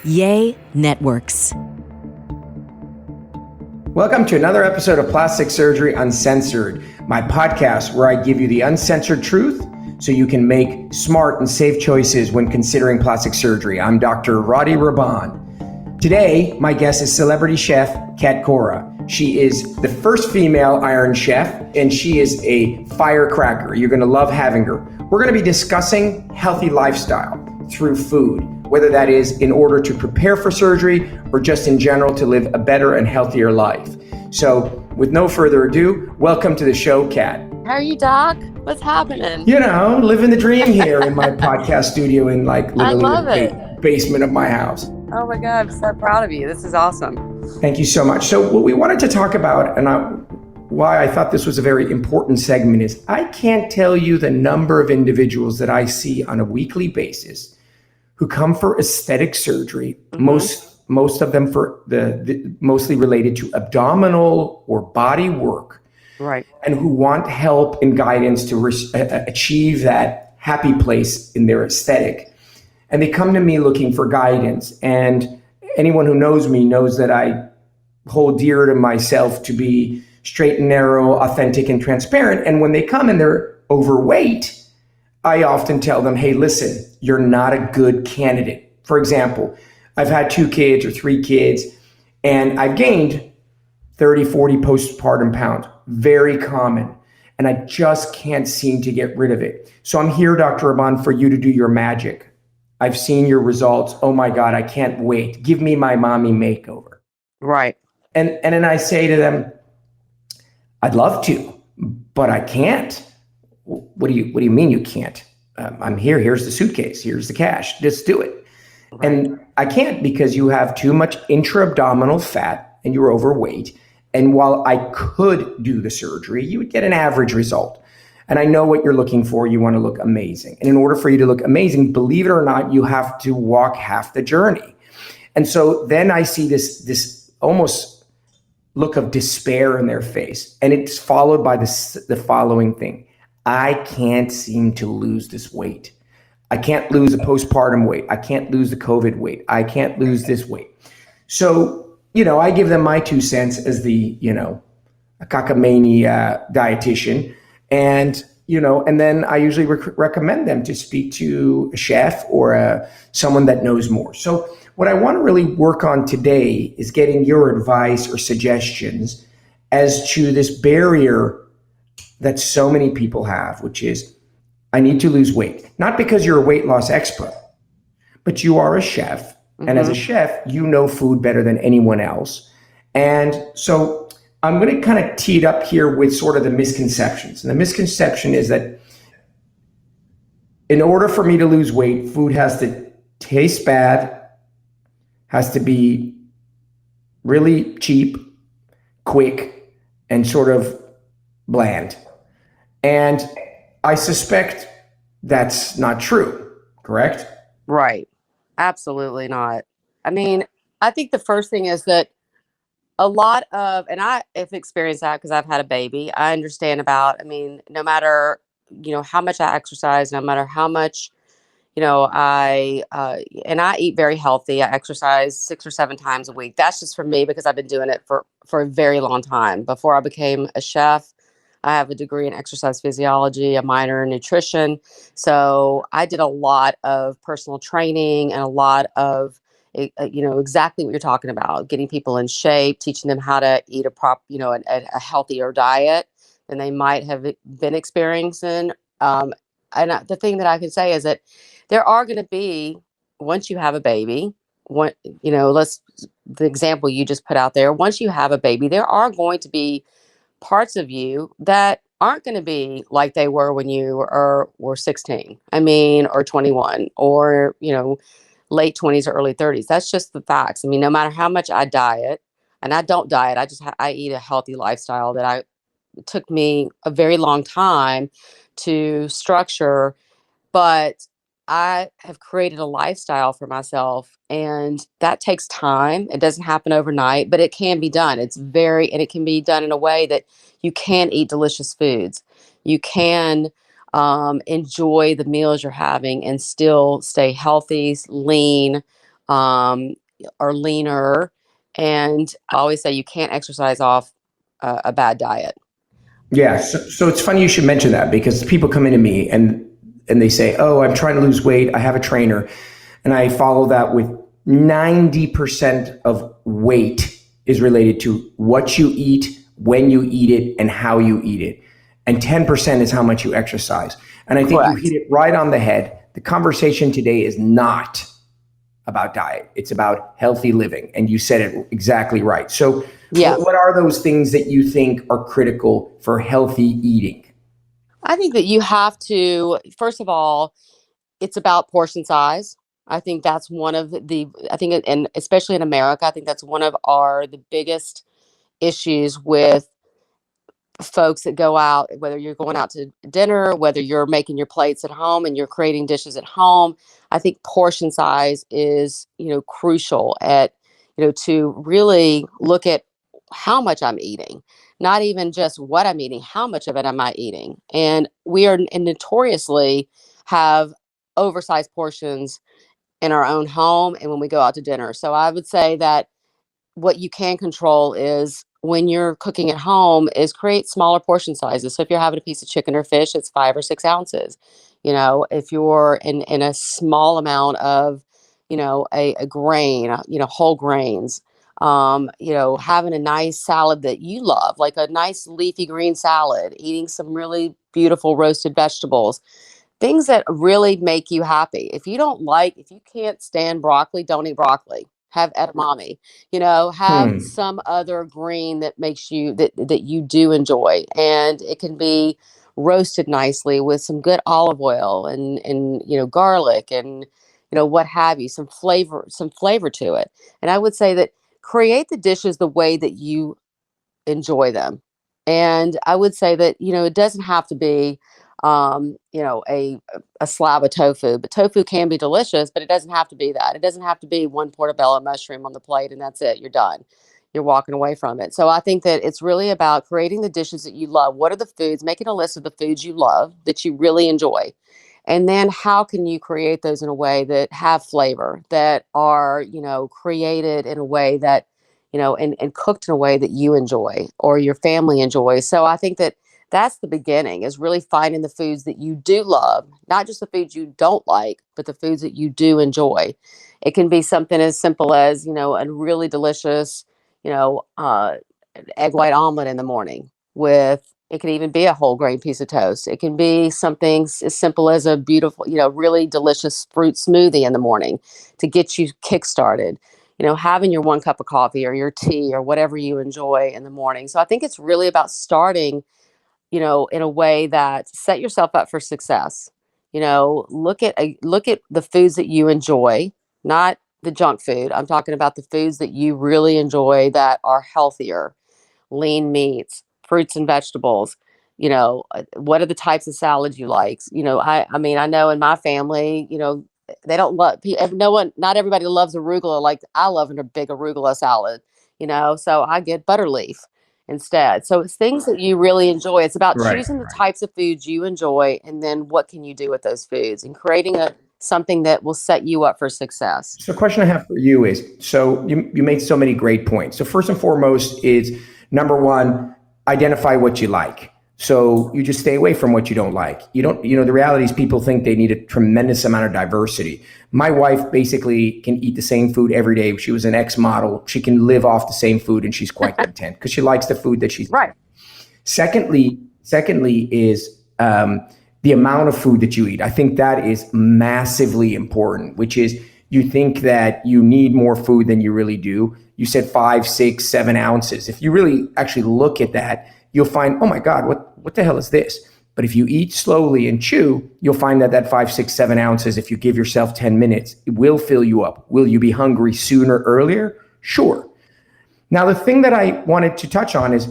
Yay Networks. Welcome to another episode of Plastic Surgery Uncensored, my podcast where I give you the uncensored truth so you can make smart and safe choices when considering plastic surgery. I'm Dr. Rady Rahban. Today, my guest is celebrity chef Cora. She is the first female Iron Chef, and she is a firecracker. You're going to love having her. We're going to be discussing healthy lifestyle through food, whether that is in order to prepare for surgery or just in general to live a better and healthier life. So with no further ado, welcome to the show, Kat. How are you, Doc? What's happening? You know, living the dream here in my podcast studio in literally the basement of my house. Oh my God, I'm so proud of you. This is awesome. Thank you so much. So what we wanted to talk about, and why I thought this was a very important segment, is I can't tell you the number of individuals that I see on a weekly basis who come for aesthetic surgery, most of them for the mostly related to abdominal or body work, right? And who want help and guidance to achieve that happy place in their aesthetic. And they come to me looking for guidance. And anyone who knows me knows that I hold dear to myself to be straight and narrow, authentic and transparent. And when they come and they're overweight, I often tell them, hey, listen, you're not a good candidate. For example, I've had 2 kids or 3 kids, and I've gained 30, 40 postpartum pounds. Very common. And I just can't seem to get rid of it. So I'm here, Dr. Rahban, for you to do your magic. I've seen your results. Oh my God, I can't wait. Give me my mommy makeover. Right. And then I say to them, I'd love to, but I can't. What do you mean you can't? I'm here. Here's the suitcase. Here's the cash. Just do it. Right. And I can't because you have too much intra-abdominal fat and you're overweight. And while I could do the surgery, you would get an average result. And I know what you're looking for. You want to look amazing. And in order for you to look amazing, believe it or not, you have to walk half the journey. And so then I see this almost look of despair in their face. And it's followed by the following thing. I can't seem to lose this weight. I can't lose the postpartum weight. I can't lose the COVID weight. I can't lose this weight. So, I give them my 2 cents as the, a cockamamie dietitian. And, and then I usually recommend them to speak to a chef or someone that knows more. So what I want to really work on today is getting your advice or suggestions as to this barrier that so many people have, which is, I need to lose weight. Not because you're a weight loss expert, but you are a chef. Mm-hmm. And as a chef, you know food better than anyone else. And so I'm going to kind of tee it up here with sort of the misconceptions. And the misconception is that in order for me to lose weight, food has to taste bad, has to be really cheap, quick, and sort of bland. And I suspect that's not true, correct? Right. Absolutely not. I mean, I think the first thing is that a lot of, and I have experienced that because I've had a baby. I understand no matter, how much I exercise, no matter how much, I eat very healthy. I exercise 6 or 7 times a week. That's just for me because I've been doing it for a very long time. Before I became a chef, I have a degree in exercise physiology, a minor in nutrition. So I did a lot of personal training and a lot of, exactly what you're talking about, getting people in shape, teaching them how to eat a healthier diet than they might have been experiencing. And the thing that I can say is that there are going to be, once you have a baby, the example you just put out there, once you have a baby, there are going to be parts of you that aren't going to be like they were when you were 16, or 21, or, late 20s or early 30s. That's just the facts. No matter how much I diet, and I don't diet, I eat a healthy lifestyle that took me a very long time to structure, but I have created a lifestyle for myself, and that takes time. It doesn't happen overnight, but it can be done. And it can be done in a way that you can eat delicious foods. You can enjoy the meals you're having and still stay healthy, lean, um, are leaner. And I always say you can't exercise off a bad diet. Yeah. So it's funny you should mention that, because people come into me and they say, oh, I'm trying to lose weight. I have a trainer. And I follow that with 90% of weight is related to what you eat, when you eat it, and how you eat it. And 10% is how much you exercise. And I think Correct. you hit it right on the head. The conversation today is not about diet. It's about healthy living. And you said it exactly right. So Yes. what are those things that you think are critical for healthy eating? I think that you have to, first of all, it's about portion size. I think that's one of and especially in America, I think that's one of the biggest issues with folks that go out, whether you're going out to dinner, whether you're making your plates at home and you're creating dishes at home. I think portion size is, crucial to really look at how much I'm eating, not even just what I'm eating, how much of it am I eating? And we are notoriously have oversized portions in our own home and when we go out to dinner. So I would say that what you can control is when you're cooking at home is create smaller portion sizes. So if you're having a piece of chicken or fish, it's 5 or 6 ounces. If you're in a small amount of, a grain, whole grains, having a nice salad that you love, like a nice leafy green salad, eating some really beautiful roasted vegetables, things that really make you happy. If you can't stand broccoli, don't eat broccoli. Have edamame, have some other green that makes you that you do enjoy. And it can be roasted nicely with some good olive oil and garlic and what have you, some flavor to it. And I would say that create the dishes the way that you enjoy them. And I would say that, it doesn't have to be, a slab of tofu, but tofu can be delicious, but it doesn't have to be that. It doesn't have to be one portobello mushroom on the plate and that's it. You're done. You're walking away from it. So I think that it's really about creating the dishes that you love. What are the foods? Making a list of the foods you love that you really enjoy. And then how can you create those in a way that have flavor, that are, created in a way that, and cooked in a way that you enjoy or your family enjoys. So I think that that's the beginning, is really finding the foods that you do love, not just the foods you don't like, but the foods that you do enjoy. It can be something as simple as, a really delicious, you know, uh, egg white omelet in the morning with, it can even be a whole grain piece of toast. It can be something as simple as a beautiful, really delicious fruit smoothie in the morning to get you kick-started. Having your 1 cup of coffee or your tea or whatever you enjoy in the morning. So I think it's really about starting, in a way that set yourself up for success. Look at the foods that you enjoy, not the junk food. I'm talking about the foods that you really enjoy that are healthier, lean meats, fruits and vegetables. What are the types of salads you like? I mean, I know in my family, they don't love, no one, not everybody loves arugula like I love a big arugula salad, so I get butter leaf instead. So it's things that you really enjoy. It's about Right. choosing the types of foods you enjoy and then what can you do with those foods and creating something that will set you up for success. So the question I have for you is, so you made so many great points. So first and foremost is, number one, identify what you like. So you just stay away from what you don't like. The reality is people think they need a tremendous amount of diversity. My wife basically can eat the same food every day. She was an ex-model. She can live off the same food and she's quite content because she likes the food that she's right. Secondly is the amount of food that you eat. I think that is massively important, which is you think that you need more food than you really do. You said 5, 6, 7 ounces. If you really actually look at that, you'll find, oh my God, what the hell is this? But if you eat slowly and chew, you'll find that 5, 6, 7 ounces, if you give yourself 10 minutes, it will fill you up. Will you be hungry sooner, earlier? Sure. Now, the thing that I wanted to touch on is,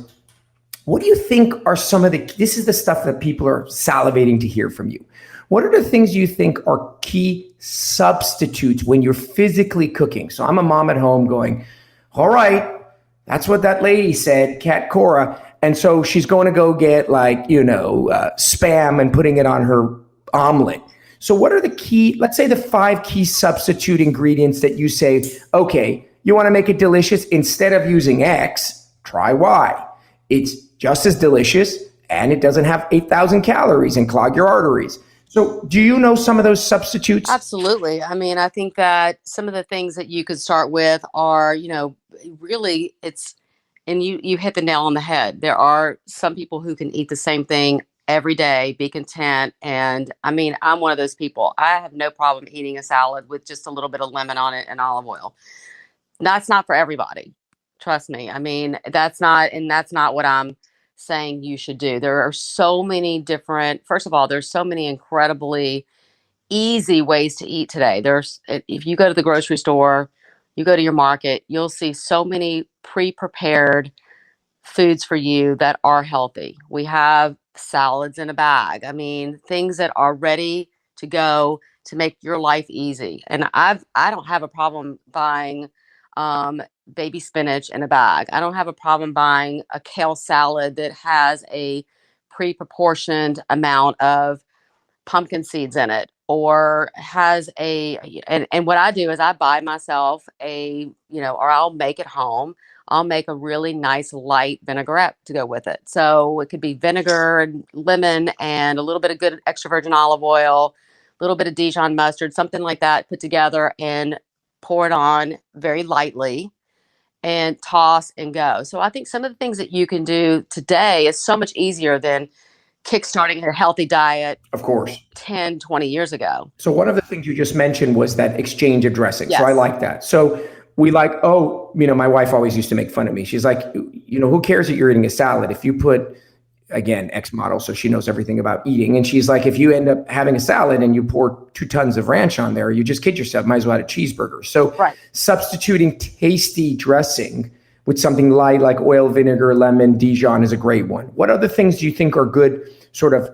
what do you think are this is the stuff that people are salivating to hear from you. What are the things you think are key substitutes when you're physically cooking? So I'm a mom at home going, all right, that's what that lady said, Cat Cora. And so she's going to go get Spam and putting it on her omelet. So what are the key, let's say the 5 key substitute ingredients that you say, okay, you want to make it delicious, instead of using X, try Y. It's just as delicious and it doesn't have 8,000 calories and clog your arteries. So do you know some of those substitutes? Absolutely. I mean, I think that some of the things that you could start with are, really and you hit the nail on the head. There are some people who can eat the same thing every day, be content. And I mean, I'm one of those people. I have no problem eating a salad with just a little bit of lemon on it and olive oil. That's not for everybody. Trust me. I mean, that's not what I'm saying you should do. There are so many first of all, there's so many incredibly easy ways to eat today. If you go to the grocery store, you go to your market, you'll see so many pre-prepared foods for you that are healthy. We have salads in a bag. I mean, things that are ready to go to make your life easy. And I don't have a problem buying baby spinach in a bag. I don't have a problem buying a kale salad that has a pre-proportioned amount of pumpkin seeds in it, or has and what I do is I buy myself or I'll make it home. I'll make a really nice light vinaigrette to go with it. So it could be vinegar and lemon and a little bit of good extra virgin olive oil, a little bit of Dijon mustard, something like that, put together and pour it on very lightly and toss and go. So I think some of the things that you can do today is so much easier than kickstarting your healthy diet, of course, 10, 20 years ago. So one of the things you just mentioned was that exchange of dressing. Yes. So I like that. So we my wife always used to make fun of me. She's like, who cares that you're eating a salad? If you put, again, X model, so she knows everything about eating. And she's like, if you end up having a salad and you pour 2 tons of ranch on there, you just kid yourself, might as well have a cheeseburger. So Substituting tasty dressing with something light like oil, vinegar, lemon, Dijon is a great one. What other things do you think are good sort of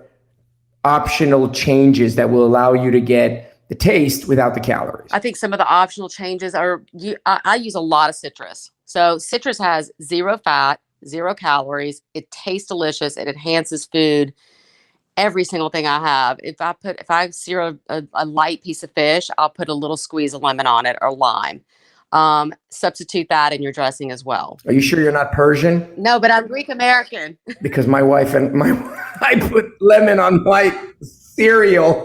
optional changes that will allow you to get the taste without the calories? I think some of the optional changes are, I use a lot of citrus. So citrus has 0 fat, 0 calories. It tastes delicious. It enhances food. Every single thing I have. If I sear a light piece of fish, I'll put a little squeeze of lemon on it or lime. Substitute that in your dressing as well. Are you sure you're not Persian? No, but I'm Greek American. Because my wife I put lemon on my cereal.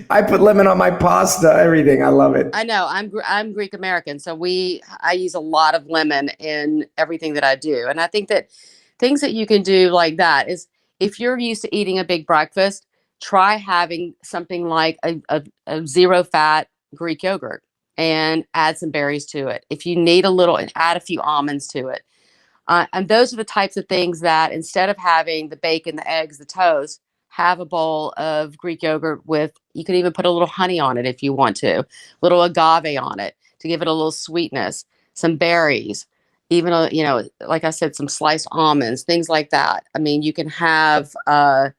I put lemon on my pasta, everything. I love it. I know. I'm Greek American, so I use a lot of lemon in everything that I do. And I think that things that you can do like that is, if you're used to eating a big breakfast, try having something like a 0 fat Greek yogurt and add some berries to it. If you need and add a few almonds to it. And those are the types of things that, instead of having the bacon, the eggs, the toast, have a bowl of Greek yogurt you can even put a little honey on it if you want to, a little agave on it to give it a little sweetness, some berries, even, like I said, some sliced almonds, things like that. I mean, you can have an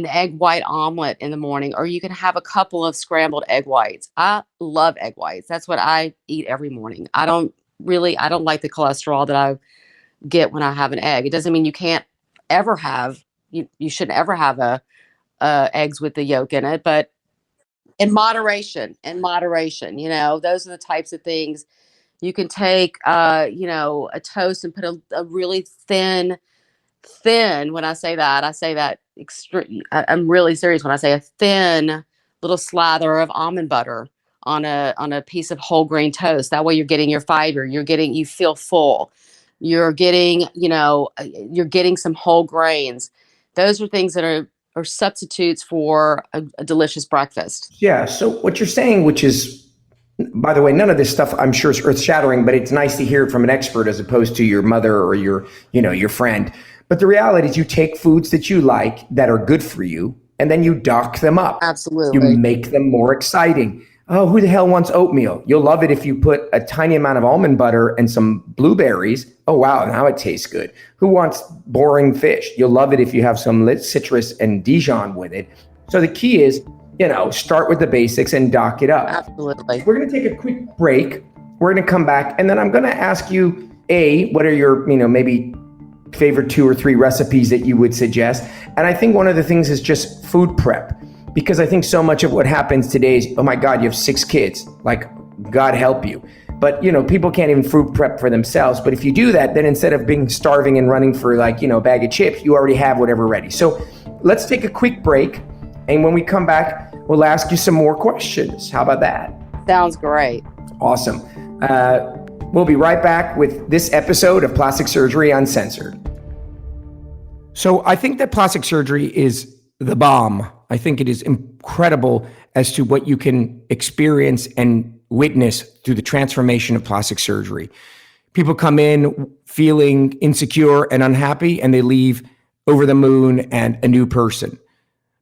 egg white omelet in the morning, or you can have a couple of scrambled egg whites. I love egg whites. That's what I eat every morning. I don't like the cholesterol that I get when I have an egg. It doesn't mean you can't ever have, you shouldn't ever have eggs with the yolk in it, but in moderation, those are the types of things. You can take, a toast and put a really thin, when I say that I'm really serious when I say a thin little slather of almond butter on a piece of whole grain toast. That way you're getting your fiber, you feel full. You're getting, you're getting some whole grains. Those are things that are substitutes for a delicious breakfast. Yeah. So what you're saying, which is, by the way, none of this stuff I'm sure is earth shattering, but it's nice to hear it from an expert as opposed to your mother or your friend. But the reality is, you take foods that you like that are good for you, and then you dock them up. Absolutely. You make them more exciting. Oh, who the hell wants oatmeal? You'll love it if you put a tiny amount of almond butter and some blueberries. Oh, wow, now it tastes good. Who wants boring fish? You'll love it if you have some lit citrus and Dijon with it. So the key is, start with the basics and dock it up. Absolutely. We're going to take a quick break. We're going to come back, and then I'm going to ask you, what are your, maybe favorite 2 or 3 recipes that you would suggest? And I think one of the things is just food prep. Because I think so much of what happens today is, oh my God, you have 6 kids. Like, God help you. But, people can't even food prep for themselves. But if you do that, then instead of being starving and running for a bag of chips, you already have whatever ready. So let's take a quick break. And when we come back, we'll ask you some more questions. How about that? Sounds great. Awesome. We'll be right back with this episode of Plastic Surgery Uncensored. So I think that plastic surgery is the bomb. I think it is incredible as to what you can experience and witness through the transformation of plastic surgery. People come in feeling insecure and unhappy, and they leave over the moon and a new person.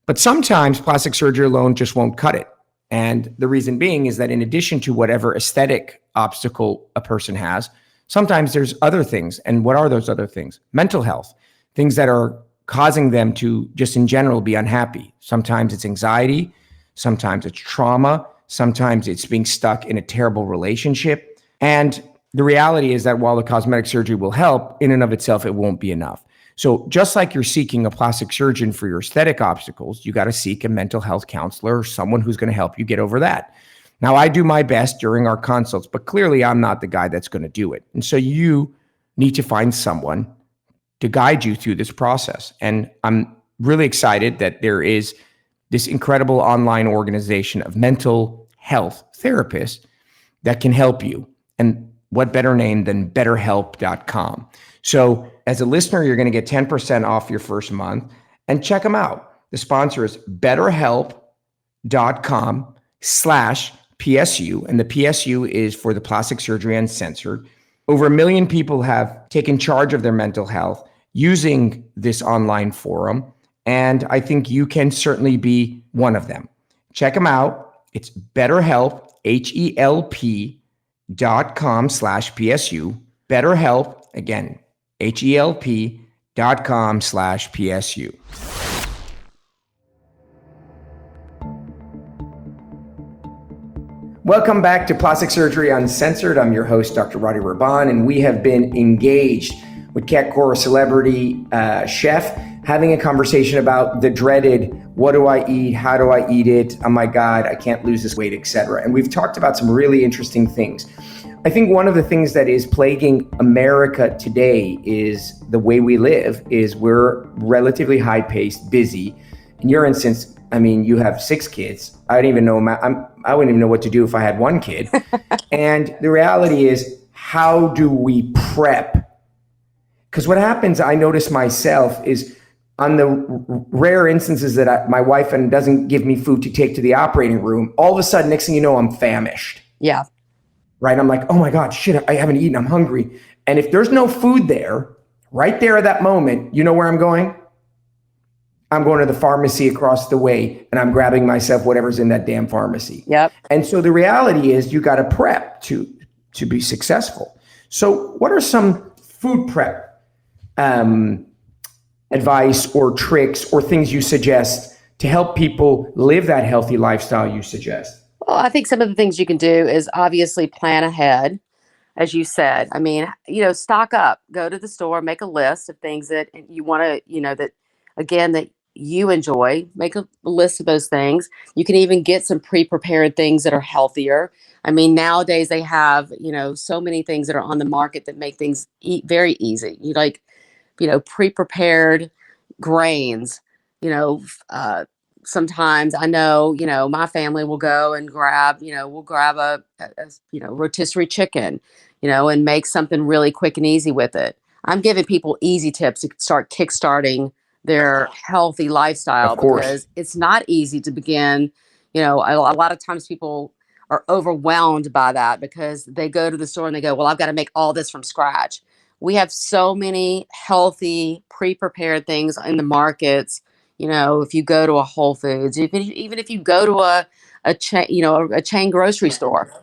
But sometimes plastic surgery alone just won't cut it. And the reason being is that in addition to whatever aesthetic obstacle a person has, sometimes there's other things. And what are those other things? Mental health, things that are causing them to just in general be unhappy. Sometimes it's anxiety, sometimes it's trauma, sometimes it's being stuck in a terrible relationship. And the reality is that while the cosmetic surgery will help, in and of itself, it won't be enough. So just like you're seeking a plastic surgeon for your aesthetic obstacles, you got to seek a mental health counselor or someone who's going to help you get over that. Now, I do my best during our consults, but clearly I'm not the guy that's going to do it. And so you need to find someone to guide you through this process. And I'm really excited that there is this incredible online organization of mental health therapists that can help you. And what better name than betterhelp.com. So as a listener, you're going to get 10% off your first month, and check them out. The sponsor is betterhelp.com/PSU. And the PSU is for the Plastic Surgery Uncensored. Over 1 million people have taken charge of their mental health using this online forum. And I think you can certainly be one of them. Check them out. It's BetterHelp, HELP.com/PSU. BetterHelp, again, HELP.com/PSU. Welcome back to Plastic Surgery Uncensored. I'm your host, Dr. Rady Rahban, and we have been engaged with Cora, celebrity chef, having a conversation about the dreaded, what do I eat? How do I eat it? Oh my God, I can't lose this weight, etc. And we've talked about some really interesting things. I think one of the things that is plaguing America today is the way we live is we're relatively high-paced, busy. In your instance, I mean, you have 6 kids. I wouldn't even know what to do if I had 1 kid. And the reality is, how do we prep? Because what happens, I notice myself, is on the rare instances that my wife doesn't give me food to take to the operating room, all of a sudden, next thing you know, I'm famished. Yeah. Right? I'm like, oh my God, shit, I haven't eaten, I'm hungry. And if there's no food there, right there at that moment, you know where I'm going? I'm going to the pharmacy across the way and I'm grabbing myself whatever's in that damn pharmacy. Yep. And so the reality is you got to prep to be successful. So what are some food prep advice or tricks or things you suggest to help people live that healthy lifestyle you suggest? Well, I think some of the things you can do is obviously plan ahead, as you said. I mean, stock up, go to the store, make a list of things that you want to, that you enjoy, make a list of those things. You can even get some pre-prepared things that are healthier. I mean, nowadays they have, so many things that are on the market that make things very easy. Pre-prepared grains, sometimes I know, my family will go and grab a rotisserie chicken, and make something really quick and easy with it. I'm giving people easy tips to start kickstarting their healthy lifestyle because it's not easy to begin. A lot of times people are overwhelmed by that because they go to the store and they go, well, I've got to make all this from scratch. We have so many healthy, pre-prepared things in the markets. If you go to a Whole Foods, even if you go to a chain grocery store,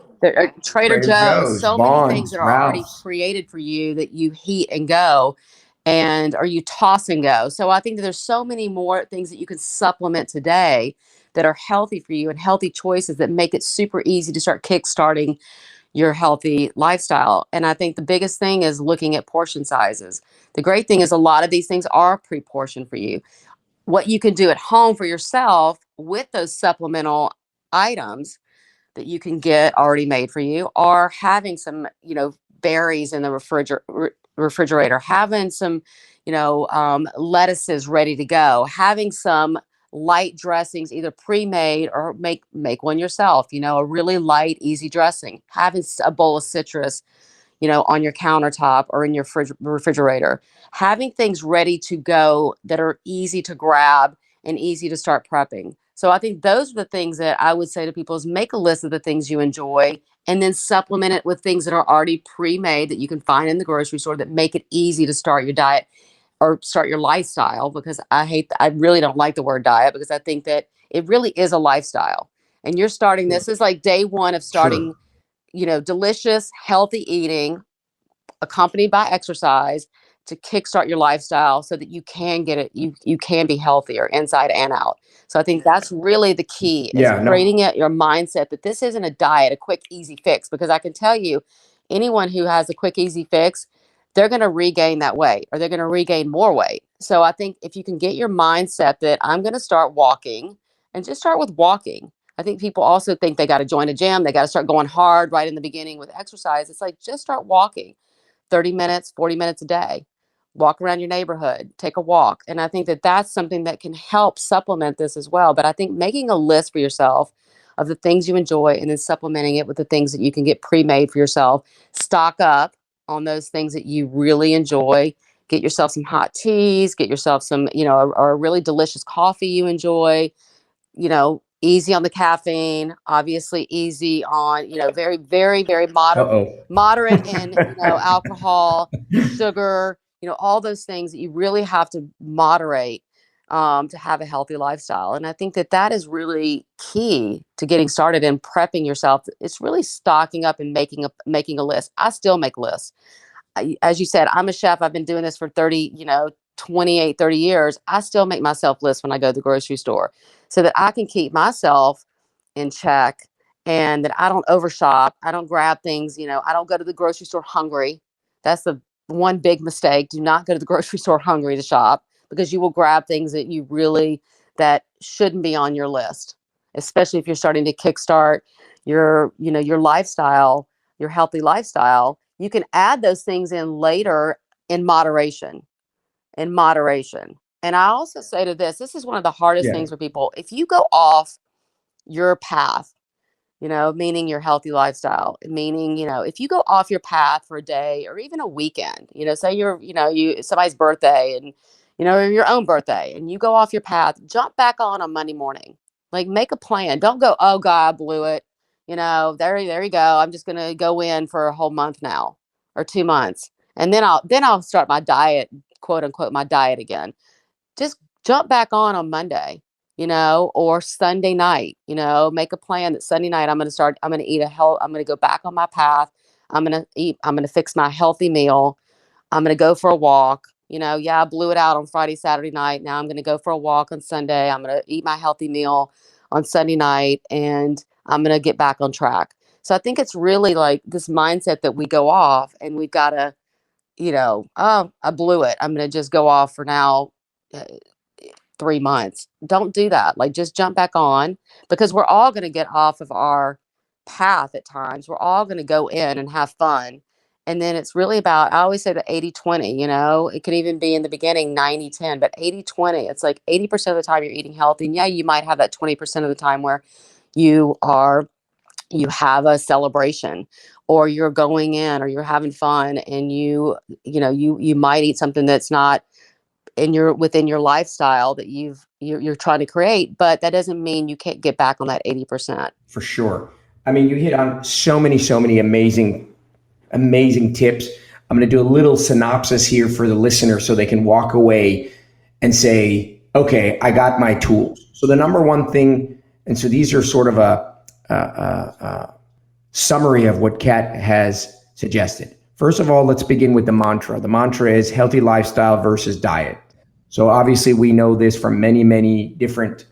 Trader Joe's, so many things that are already created for you that you heat and go, or you toss and go. So I think that there's so many more things that you can supplement today that are healthy for you and healthy choices that make it super easy to start kickstarting your healthy lifestyle. And I think the biggest thing is looking at portion sizes. The great thing is a lot of these things are pre-portioned for you. what you can do at home for yourself with those supplemental items that you can get already made for you, or having some, berries in the refrigerator, having some, lettuces ready to go, having some light dressings, either pre-made or make one yourself, a really light, easy dressing, having a bowl of citrus, on your countertop or in your refrigerator, having things ready to go that are easy to grab and easy to start prepping. So I think those are the things that I would say to people is make a list of the things you enjoy and then supplement it with things that are already pre-made that you can find in the grocery store that make it easy to start your diet or start your lifestyle, because I really don't like the word diet, because I think that it really is a lifestyle. And you're starting, this is like day one of starting, Sure. delicious, healthy eating accompanied by exercise to kickstart your lifestyle so that you can get it, you can be healthier inside and out. So I think that's really the key, is Yeah, no, creating your mindset that this isn't a diet, a quick, easy fix, because I can tell you, anyone who has a quick, easy fix, they're going to regain that weight, or they're going to regain more weight. So I think if you can get your mindset that I'm going to start walking, and just start with walking. I think people also think they got to join a gym, they got to start going hard right in the beginning with exercise. It's like, just start walking 30 minutes, 40 minutes a day. Walk around your neighborhood, take a walk. And I think that that's something that can help supplement this as well. But I think making a list for yourself of the things you enjoy and then supplementing it with the things that you can get pre-made for yourself, stock up on those things that you really enjoy. Get yourself some hot teas, get yourself some, or a really delicious coffee you enjoy, easy on the caffeine, obviously easy on, very, very, very uh-oh. moderate in, alcohol, sugar, all those things that you really have to moderate to have a healthy lifestyle. And I think that that is really key to getting started and prepping yourself. It's really stocking up and making a list. I still make lists. As you said, I'm a chef. I've been doing this for 30, 28, 30 years. I still make myself lists when I go to the grocery store so that I can keep myself in check and that I don't overshop. I don't grab things, I don't go to the grocery store hungry. That's the one big mistake. Do not go to the grocery store hungry to shop, because you will grab things that shouldn't be on your list, especially if you're starting to kickstart your lifestyle, your healthy lifestyle. You can add those things in later in moderation, in moderation. And I also say to this is one of the hardest Yeah. things for people. If you go off your path, meaning your healthy lifestyle, meaning, if you go off your path for a day or even a weekend, say somebody's birthday and, or your own birthday, and you go off your path, jump back on Monday morning. Like, make a plan. Don't go, oh God, I blew it. There you go. I'm just going to go in for a whole month now or 2 months. And then I'll start my diet, quote unquote, my diet again. Just jump back on Monday, or Sunday night, make a plan that Sunday night I'm going to eat I'm going to go back on my path. I'm going to fix my healthy meal. I'm going to go for a walk. Yeah, I blew it out on Friday, Saturday night. Now I'm going to go for a walk on Sunday. I'm going to eat my healthy meal on Sunday night, and I'm going to get back on track. So I think it's really like this mindset that we go off and we've got to, oh, I blew it, I'm going to just go off for now. uh, 3 months. Don't do that. Like, just jump back on, because we're all going to get off of our path at times. We're all going to go in and have fun. And then it's really about, I always say the 80-20, it can even be in the beginning 90-10, but 80-20, it's like 80% of the time you're eating healthy. And yeah, you might have that 20% of the time where you have a celebration, or you're going in, or you're having fun, and you might eat something that's not within your lifestyle that you're trying to create, but that doesn't mean you can't get back on that 80%. For sure. I mean, you hit on so many amazing, amazing tips. I'm going to do a little synopsis here for the listener so they can walk away and say, okay, I got my tools. So the number one thing, and so these are sort of a summary of what Kat has suggested. First of all, let's begin with the mantra. The mantra is healthy lifestyle versus diet. So obviously we know this from many, many different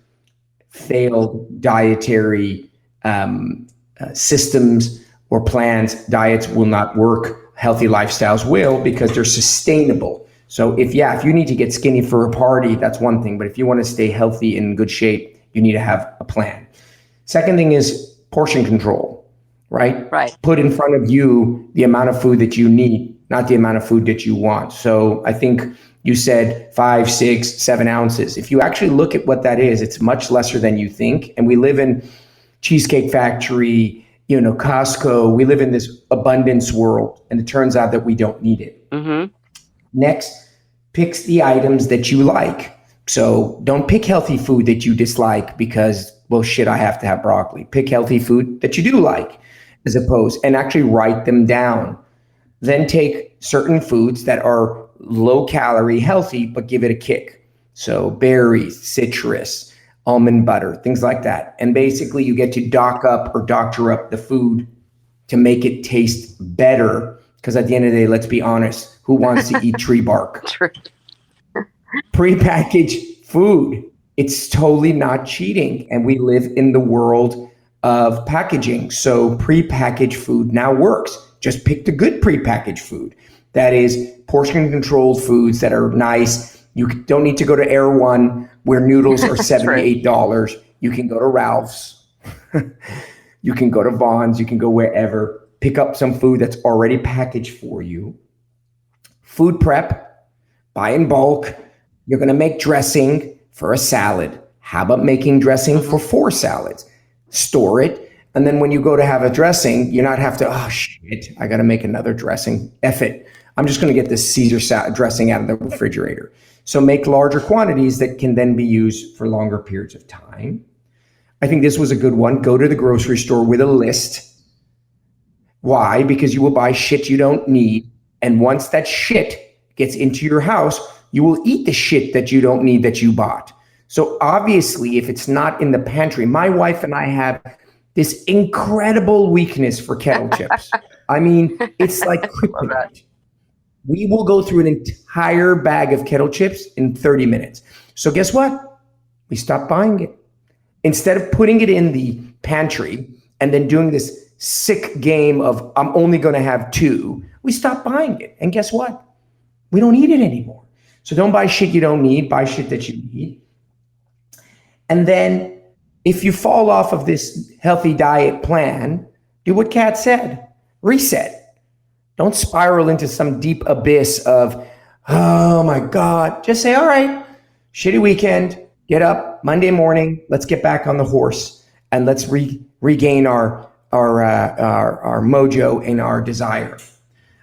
failed dietary systems or plans. Diets will not work. Healthy lifestyles will, because they're sustainable. So if you need to get skinny for a party, that's one thing. But if you want to stay healthy and in good shape, you need to have a plan. Second thing is portion control, right? Right. Put in front of you the amount of food that you need, not the amount of food that you want. So I think you said 5, 6, 7 ounces. If you actually look at what that is, it's much lesser than you think. And we live in Cheesecake Factory, Costco. We live in this abundance world, and it turns out that we don't need it. Mm-hmm. Next, picks the items that you like. So don't pick healthy food that you dislike because, well, shit, I have to have broccoli. Pick healthy food that you do like, as opposed, and actually write them down. Then take certain foods that are low calorie, healthy, but give it a kick. So berries, citrus, almond butter, things like that. And basically you get to doctor up the food to make it taste better. Because at the end of the day, let's be honest, who wants to eat tree bark? True. Prepackaged food, it's totally not cheating. And we live in the world of packaging. So prepackaged food now works. Just pick the good prepackaged food. That is portion controlled foods that are nice. You don't need to go to Air One where noodles are $78. You can go to Ralph's. You can go to Vaughn's. You can go wherever. Pick up some food that's already packaged for you. Food prep, buy in bulk. You're going to make dressing for a salad. How about making dressing for 4 salads? Store it. And then when you go to have a dressing, you not have to, oh shit, I got to make another dressing. F it. I'm just going to get this Caesar dressing out of the refrigerator. So make larger quantities that can then be used for longer periods of time. I think this was a good one. Go to the grocery store with a list. Why? Because you will buy shit you don't need. And once that shit gets into your house, you will eat the shit that you don't need that you bought. So obviously, if it's not in the pantry, my wife and I have this incredible weakness for kettle chips. I mean, it's like kryptonite. We will go through an entire bag of kettle chips in 30 minutes. So guess what? We stopped buying it. Instead of putting it in the pantry and then doing this sick game of I'm only going to have 2, we stopped buying it. And guess what? We don't need it anymore. So don't buy shit you don't need, buy shit that you need. And then if you fall off of this healthy diet plan, do what Kat said, reset. Don't spiral into some deep abyss of, oh my God. Just say, all right, shitty weekend, get up Monday morning, let's get back on the horse and let's regain our mojo and our desire.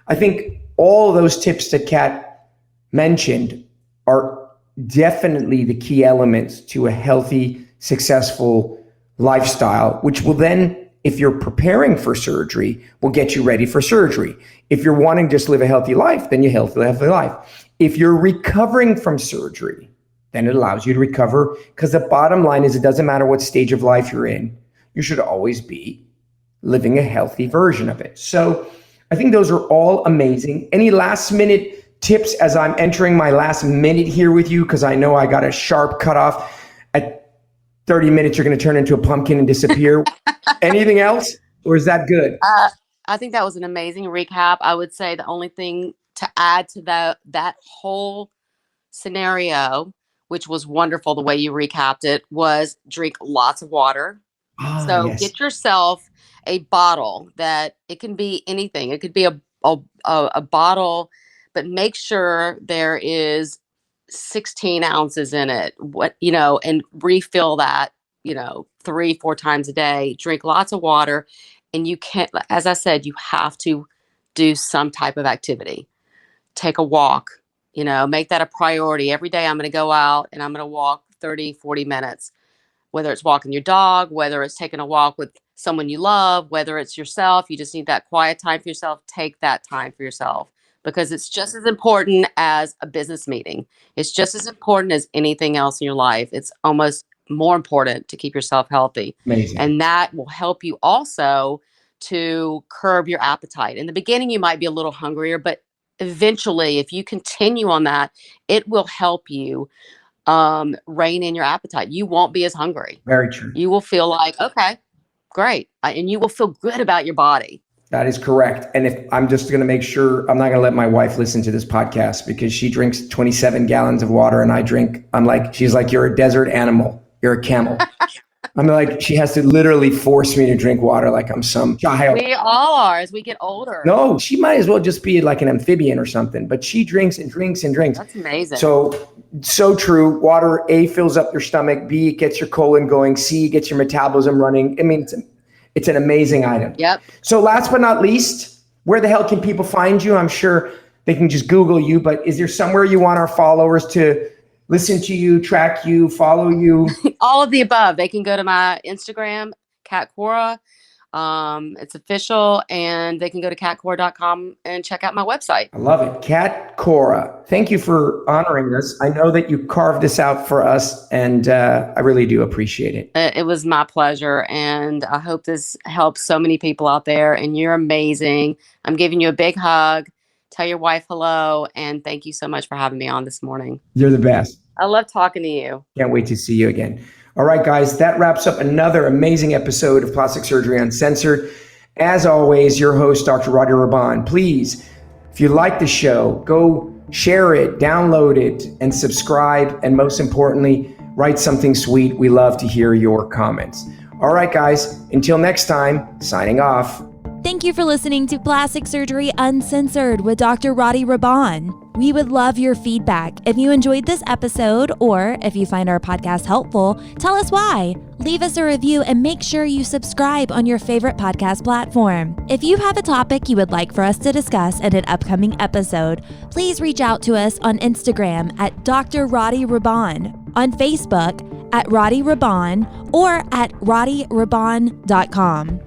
I think all those tips that Kat mentioned are definitely the key elements to a healthy, successful lifestyle, which will then, if you're preparing for surgery, will get you ready for surgery. If you're wanting to just live a healthy life, then you healthy life. If you're recovering from surgery, then it allows you to recover, because the bottom line is it doesn't matter what stage of life you're in, you should always be living a healthy version of it. So I think those are all amazing. Any last minute tips as I'm entering my last minute here with you? Because I know I got a sharp cutoff. At 30 minutes, you're going to turn into a pumpkin and disappear. Anything else? Or is that good? I think that was an amazing recap. I would say the only thing to add to that whole scenario, which was wonderful the way you recapped it, was drink lots of water. So Yes. Get yourself a bottle that it can be anything. It could be a bottle, but make sure there is 16 ounces in it, and refill that, 3-4 times a day. Drink lots of water. And you can't, as I said, you have to do some type of activity. Take a walk, make that a priority. Every day I'm going to go out and I'm going to walk 30, 40 minutes, whether it's walking your dog, whether it's taking a walk with someone you love, whether it's yourself, you just need that quiet time for yourself. Take that time for yourself, because it's just as important as a business meeting. It's just as important as anything else in your life. It's almost more important to keep yourself healthy. Amazing. And that will help you also to curb your appetite. In the beginning, you might be a little hungrier, but eventually, if you continue on that, it will help you rein in your appetite. You won't be as hungry. Very true. You will feel like, okay, great. And you will feel good about your body. That is correct. And if I'm just going to make sure, I'm not going to let my wife listen to this podcast because she drinks 27 gallons of water and she's like, you're a desert animal. You're a camel. I'm like, she has to literally force me to drink water like I'm some child. We all are as we get older. No, she might as well just be like an amphibian or something, but she drinks and drinks and drinks. That's amazing. So true. Water, A, fills up your stomach. B, it gets your colon going. C, gets your metabolism running. I mean, it's an amazing item. Yep. So last but not least, where the hell can people find you? I'm sure they can just Google you, but is there somewhere you want our followers to listen to you, track you, follow you? All of the above. They can go to my Instagram, Cora. It's official, and they can go to catcora.com and check out my website. I love it. Cora. Thank you for honoring this. I know that you carved this out for us, and I really do appreciate it. It was my pleasure, and I hope this helps so many people out there, and you're amazing. I'm giving you a big hug. Tell your wife hello, and thank you so much for having me on this morning. You're the best. I love talking to you. Can't wait to see you again. All right, guys, that wraps up another amazing episode of Plastic Surgery Uncensored. As always, your host, Dr. Rady Rahban. Please, if you like the show, go share it, download it, and subscribe. And most importantly, write something sweet. We love to hear your comments. All right, guys, until next time, signing off. Thank you for listening to Plastic Surgery Uncensored with Dr. Rady Rahban. We would love your feedback. If you enjoyed this episode or if you find our podcast helpful, tell us why. Leave us a review and make sure you subscribe on your favorite podcast platform. If you have a topic you would like for us to discuss in an upcoming episode, please reach out to us on Instagram at Dr. Rady Rahban, on Facebook at Rady Rahban, or at RadyRahban.com.